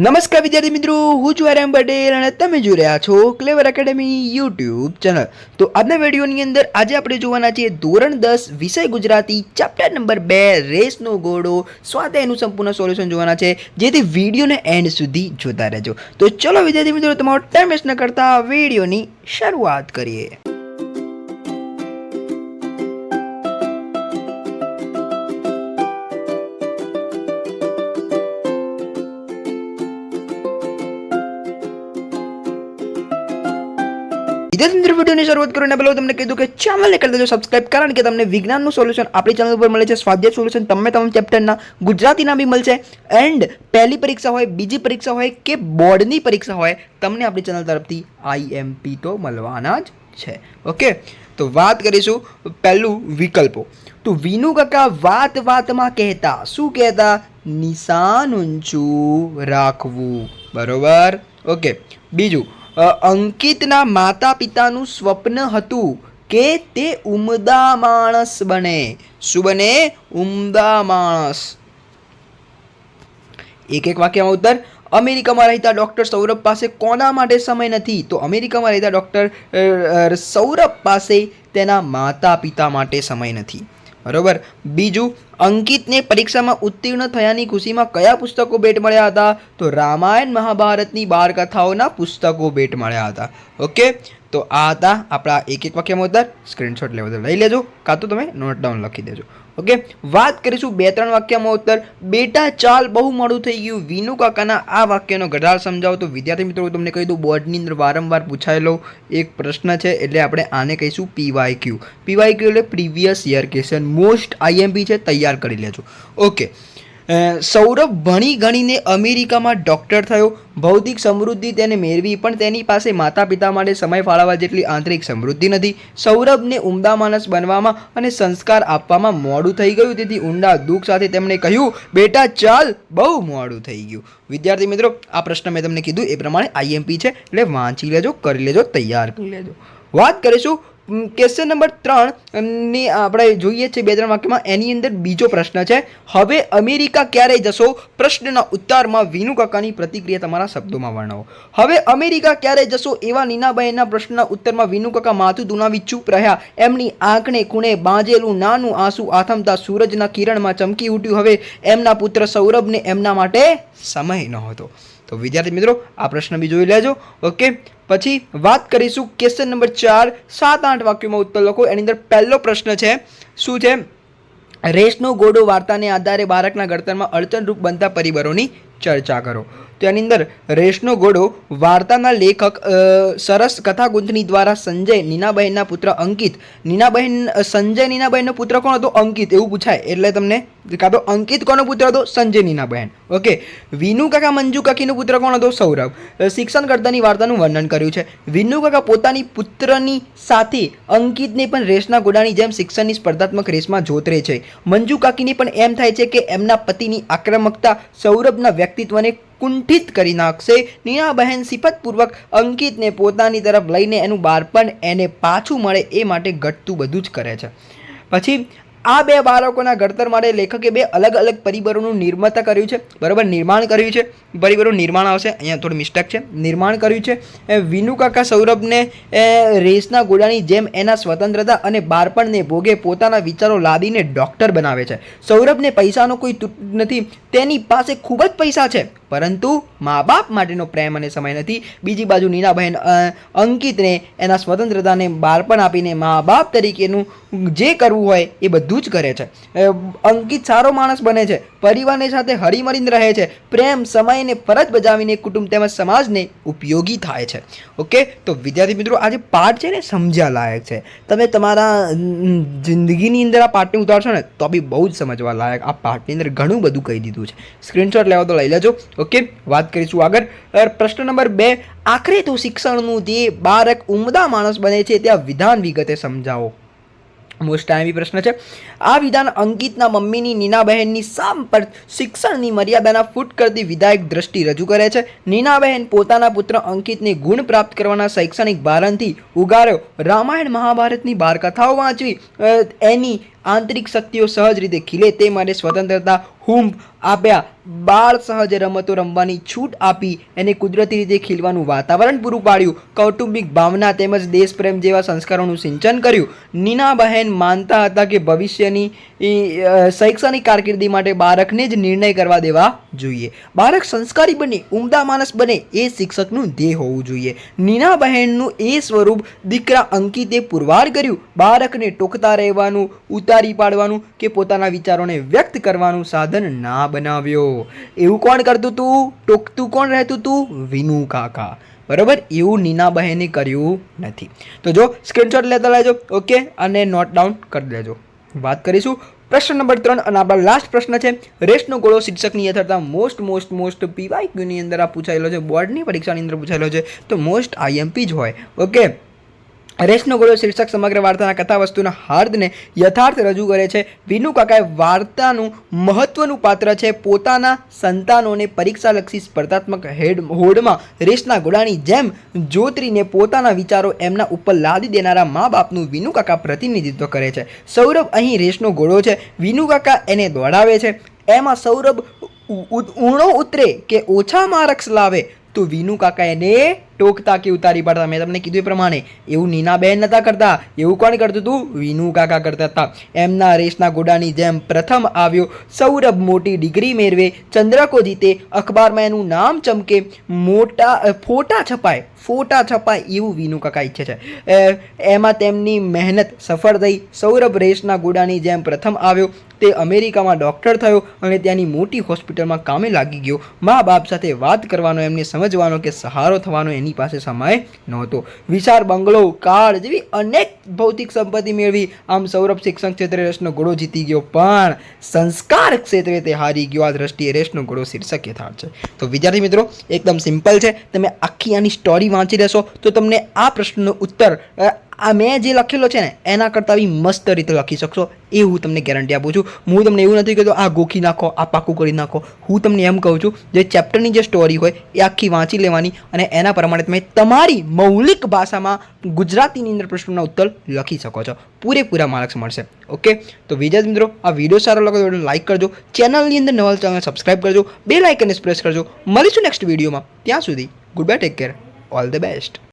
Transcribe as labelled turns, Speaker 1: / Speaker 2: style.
Speaker 1: નમસ્કાર વિદ્યાર્થી મિત્રો, હું છું આર્યન પટેલ અને તમે જોઈ રહ્યા છો ક્લેવર એકેડમી યુટ્યુબ ચેનલ। તો આજના વિડીયોની અંદર આજે આપણે જોવાના છીએ ધોરણ 10 વિષય ગુજરાતી ચેપ્ટર નંબર 2 રેસનો ઘોડો સ્વાધ્યાયનું સંપૂર્ણ સોલ્યુશન જોવાના છે, જેથી વિડીયોને એન્ડ સુધી જોતા રહેજો। તો ચલો વિદ્યાર્થી મિત્રો, તમારો ટાઈમ વેસ્ટ ન કરતા વિડીયોની શરૂઆત કરીએ। વિદ્યાર્થી મિત્રો, વિડીયોની શરૂઆત કરીને પહેલા તમને કીધું કે ચેનલને કરી દેજો સબસ્ક્રાઇબ, કારણ કે તમને વિજ્ઞાનનું સોલ્યુશન આપણી ચેનલ પર મળે છે। સ્વાધ્યાય સોલ્યુશન તમામ ચેપ્ટરના ગુજરાતીના બી મળશે, એન્ડ પહેલી પરીક્ષા હોય, બીજી પરીક્ષા હોય કે બોર્ડની પરીક્ષા હોય, તમને આપણી ચેનલ તરફથી આઈએમપી તો મળવાના જ છે। ઓકે, તો વાત કરીશું પહેલું વિકલ્પો। તો વિનુ કાકા વાત વાતમાં કહેતા, શું કહેતા? નિશાન ઊંચું રાખવું, બરોબર। ઓકે, બીજું, અંકિતના માતા પિતાનું સ્વપ્ન હતું કે તે ઉમદા માણસ બને। શું બને? ઉમદા માણસ। એક એક વાક્યમાં ઉત્તર। અમેરિકામાં રહેતા ડોક્ટર સૌરભ પાસે કોના માટે સમય નથી? તો અમેરિકામાં રહેતા ડોક્ટર સૌરભ પાસે તેના માતા પિતા માટે સમય નથી, બરોબર। બીજું, અંકિતને પરીક્ષામાં ઉત્તીર્ણ થયાની ખુશીમાં કયા પુસ્તકો ભેટ મળ્યા હતા? તો રામાયણ મહાભારતની 12 કથાઓના પુસ્તકો ભેટ મળ્યા હતા। ઓકે, તો આ હતા આપણા એક એક વાક્યમાં ઉત્તર। સ્ક્રીનશોટ લેવા લઈ લેજો, કાં તો તમે નોટ ડાઉન લખી દેજો। ઓકે, વાત કરીશું 2-3 વાક્યમાં ઉત્તર। બેટા ચાલ, બહુ મોડું થઈ ગયું। વિનુ કાકાના આ વાક્યનો ગઢાળ સમજાવો। તો વિદ્યાર્થી મિત્રો, તમને કહી દઉં, બોર્ડની અંદર વારંવાર પૂછાયેલો એક પ્રશ્ન છે, એટલે આપણે આને કહીશું પીવાયક્યુ। પીવાયક્યુ એટલે previous year question, most IMP છે, તૈયાર કરી લેજો। ઓકે, સૌરભ ભણી ગણીને અમેરિકામાં ડૉક્ટર થયો। ભૌતિક સમૃદ્ધિ તેને મેળવી, પણ તેની પાસે માતા પિતા માટે સમય ફાળવવા જેટલી આંતરિક સમૃદ્ધિ નથી। સૌરભને ઉમદા માણસ બનવામાં અને સંસ્કાર આપવામાં મોડું થઈ ગયું, તેથી ઊંડા દુઃખ સાથે તેમણે કહ્યું, બેટા ચાલ, બહુ મોડું થઈ ગયું। વિદ્યાર્થી મિત્રો, આ પ્રશ્ન મેં તમને કીધું એ પ્રમાણે આઈએમપી છે, એટલે વાંચી લેજો, કરી લેજો, તૈયાર કરી લેજો। વાત કરીશું ક્વેશ્ચન નંબર 3 ની, આપણે જોઈએ છીએ 2-3 વાક્યમાં। એની અંદર બીજો પ્રશ્ન છે, હવે અમેરિકા ક્યારે જશો? પ્રશ્નના ઉત્તરમાં વિનુ કાકાની પ્રતિક્રિયા તમારા શબ્દોમાં વર્ણવો। હવે અમેરિકા ક્યારે જશો એવા નીનાબહેનના પ્રશ્નના ઉત્તરમાં વિનુ કાકા માથું દુનાવી ચૂપ રહ્યા। એમની આંખને ખૂણે બાંધેલું નાનું આંસુ આથમતા સૂરજના કિરણમાં ચમકી ઉઠ્યું। હવે એમના પુત્ર સૌરભને એમના માટે સમય નહોતો। તો વિદ્યાર્થી મિત્રો, આ પ્રશ્ન બી જોઈ લેજો। ઓકે, પછી વાત કરીશું ક્વેશ્ચન નંબર 4, 7-8 વાક્યોમાં ઉત્તર લખો। એની અંદર પહેલો પ્રશ્ન છે, શું છે? રેસનો ઘોડો વાર્તાને આધારે બાળકના ઘડતરમાં અડચણરૂપ બનતા પરિબળોની ચર્ચા કરો। તો એની અંદર રેસનો ઘોડો વાર્તાના લેખક સરસ કથાગુંથણી દ્વારા સંજય નીનાબહેનના પુત્ર અંકિત, સંજય નીનાબહેનનો પુત્ર કોણ હતો? અંકિત, એવું પૂછાય એટલે તમને, કાં તો અંકિત કોનો પુત્ર હતો? સંજય નીનાબહેન। ઓકે, વિનુ કાકા મંજુ કાકીનો પુત્ર કોણ હતો? સૌરભ। શિક્ષણ કરતાની વાર્તાનું વર્ણન કર્યું છે। વિનુ કાકા પોતાની પુત્રની સાથે અંકિતને પણ રેસના ઘોડાની જેમ શિક્ષણની સ્પર્ધાત્મક રેસમાં જોતરે છે। મંજુ કાકીને પણ એમ થાય છે કે એમના પતિની આક્રમકતા સૌરભના વ્યક્તિત્વને કુંઠિત કરી નાખશે। નીનાબહેન સિફતપૂર્વક અંકિતને પોતાની તરફ લઈને એનું બાળપણ એને પાછું મળે એ માટે ઘટતું બધું જ કરે છે। પછી આ બે બાળકોના ઘડતર માટે લેખકે બે અલગ અલગ પરિબળોનું નિર્માતા કર્યું છે, બરાબર, નિર્માણ કર્યું છે। પરિબળોનું નિર્માણ આવશે, અહીંયા થોડી મિસ્ટેક છે, નિર્માણ કર્યું છે। વિનુ કાકા સૌરભને રેસના ઘોડાની જેમ એના સ્વતંત્રતા અને બાળપણને ભોગે પોતાના વિચારો લાદીને ડૉક્ટર બનાવે છે। સૌરભને પૈસાનો કોઈ તૂટ નથી, તેની પાસે ખૂબ જ પૈસા છે, પરંતુ મા બાપ માટેનો પ્રેમ અને સમય નથી। બીજી બાજુ નીનાબહેન અંકિતને એના સ્વતંત્રતાને બાળપણ આપીને મા બાપ તરીકેનું જે કરવું હોય એ બધું જ કરે છે। અંકિત સારો માણસ બને છે, પરિવારની સાથે હળીમળીને રહે છે, પ્રેમ, સમય અને ફરજ બજાવીને કુટુંબ તેમજ સમાજને ઉપયોગી થાય છે। ઓકે, તો વિદ્યાર્થી મિત્રો, આ જે પાઠ છે ને સમજ્યા લાયક છે। તમે તમારા જિંદગીની અંદર આ પાઠને ઉતારશો ને તો બી બહુ જ સમજવા લાયક આ પાઠની અંદર ઘણું બધું કહી દીધું છે। સ્ક્રીનશોટ લેવા તો લઈ લેજો। ઓકે, વાત કરીશું આગળ। પ્રશ્ન નંબર 2, આખરે તો શિક્ષણનું જે બાળક ઉમદા માણસ બને છે ત્યાં વિધાન વિગતે સમજાવો। મોસ્ટ ટાઈમી પ્રશ્ન છે। આ વિધાન અંકિતના મમ્મીની નીનાબહેનની સામ પર શિક્ષણની મર્યાદાના ફૂટ કરતી વિધાયક દ્રષ્ટિ રજૂ કરે છે। નીનાબહેન પોતાના પુત્ર અંકિતને ગુણ પ્રાપ્ત કરવાના શૈક્ષણિક ભારણથી ઉગાર્યો। રામાયણ મહાભારતની 12 કથાઓ વાંચવી, એની આંતરિક શક્તિઓ સહજ રીતે ખીલે તે માટે સ્વતંત્રતા હુંફ આપ્યા, બાળ સહજ રમતો રમવાની છૂટ આપી, એને કુદરતી રીતે ખીલવાનું વાતાવરણ પૂરું પાડ્યું, કૌટુંબિક ભાવના તેમજ દેશપ્રેમ જેવા સંસ્કારોનું સિંચન કર્યું. નીનાબહેન માનતા હતા કે ભવિષ્યની શૈક્ષણિક કારકિર્દી માટે બાળકને જ નિર્ણય કરવા દેવા જોઈએ. બાળક સંસ્કારી બને, ઉમદા માણસ બને એ શિક્ષકનું ધ્યેય હોવું જોઈએ. નીનાબહેનનું એ સ્વરૂપ દીકરા અંકિતે પુરવાર કર્યું. બાળકને ટોકતા રહેવાનું, ઉતારી પાડવાનું કે પોતાના વિચારોને વ્યક્ત કરવાનું સાધન ના બનાવ્યો. એવું કોણ કરતું તું? ટોકતું કોણ રહેતું તું? વિનુ કાકા. બરોબર, એવું નીનાબહેને કર્યું નથી. તો જો સ્ક્રીનશોટ લેતા લેજો, ઓકે, અને નોટ ડાઉન કરી લેજો. વાત કરીશું પ્રશ્ન નંબર 3 અને આપણા લાસ્ટ પ્રશ્ન છે રેસનો ઘોડો શીર્ષકની યથાર્થતા મોસ્ટ પીવાયક્યુની અંદર આ પૂછાયેલો છે, બોર્ડની પરીક્ષાની અંદર પૂછાયેલો છે, તો મોસ્ટ આઈએમપી જ હોય. ઓકે, રેસનો ઘોડો શીર્ષક સમગ્ર વાર્તાના કથા વસ્તુના હાર્દને યથાર્થ રજૂ કરે છે. વિનુ કાકાએ વાર્તાનું મહત્વનું પાત્ર છે. પોતાના સંતાનોને પરીક્ષાલક્ષી સ્પર્ધાત્મક હોડમાં રેસના ઘોડાની જેમ જોતરીને પોતાના વિચારો એમના ઉપર લાદી દેનારા મા બાપનું વિનુ કાકા પ્રતિનિધિત્વ કરે છે. સૌરભ અહીં રેસનો ઘોડો છે, વિનુ કાકા એને દોડાવે છે. એમાં સૌરભ ઊણો ઉતરે કે ઓછા માર્ક્સ લાવે તો વિનુ કાકા એને ટોકતા કે ઉતારી પાડતા. મેં તમને કીધું એ પ્રમાણે એવું નીનાબહેન નતા કરતા. એવું કોણ કરતું હતું? વિનુ કાકા કરતા હતા. એમના રેસના ઘોડાની જેમ પ્રથમ આવ્યો. સૌરભ મોટી ડિગ્રી મેળવે, ચંદ્રકો જીતે, અખબારમાં એનું નામ ચમકે, ફોટા છપાય એવું વિનુ કાકા ઈચ્છે છે. એમાં તેમની મહેનત સફળ થઈ. સૌરભ રેસના ઘોડાની જેમ પ્રથમ આવ્યો. તે અમેરિકામાં ડૉક્ટર થયો અને ત્યાંની મોટી હોસ્પિટલમાં કામે લાગી ગયો. મા બાપ સાથે વાત કરવાનો, એમને સમજવાનો કે સહારો થવાનો એની પાસે સમય નહોતો. વિશાળ બંગલો, કાર જેવી અનેક ભૌતિક સંપત્તિ મેળવી. આમ સૌરભ શિક્ષણ ક્ષેત્રે રેસનો ઘોડો જીતી ગયો, પણ સંસ્કાર ક્ષેત્રે તે હારી ગયો. આ દ્રષ્ટિએ રેસનો ઘોડો શીર્ષક યથાર્થ છે. તો વિદ્યાર્થી મિત્રો, એકદમ સિમ્પલ છે. તમે આખી આની સ્ટોરી વાંચી લેશો તો તમને આ પ્રશ્નનો ઉત્તર આ મેં જે લખેલો છે ને એના કરતાં બી મસ્ત રીતે લખી શકશો, એ હું તમને ગેરંટી આપું છું. હું તમને એવું નથી કહેતો આ ગોખી નાખો, આ પાકું કરી નાખો. હું તમને એમ કહું છું જે ચેપ્ટરની જે સ્ટોરી હોય એ આખી વાંચી લેવાની અને એના પ્રમાણે તમે તમારી મૌલિક ભાષામાં ગુજરાતીની અંદર પ્રશ્નોના ઉત્તર લખી શકો છો. પૂરેપૂરા માર્ક્સ મળશે. ઓકે, તો વિદ્યાર્થી મિત્રો, આ વિડીયો સારો લાગે તો લાઈક કરજો, ચેનલની અંદર નવા ચેનલ સબસ્ક્રાઈબ કરજો, બેલ આઇકનને પ્રેસ કરજો. મળીશું નેક્સ્ટ વિડીયોમાં. ત્યાં સુધી good bye, take care, all the best.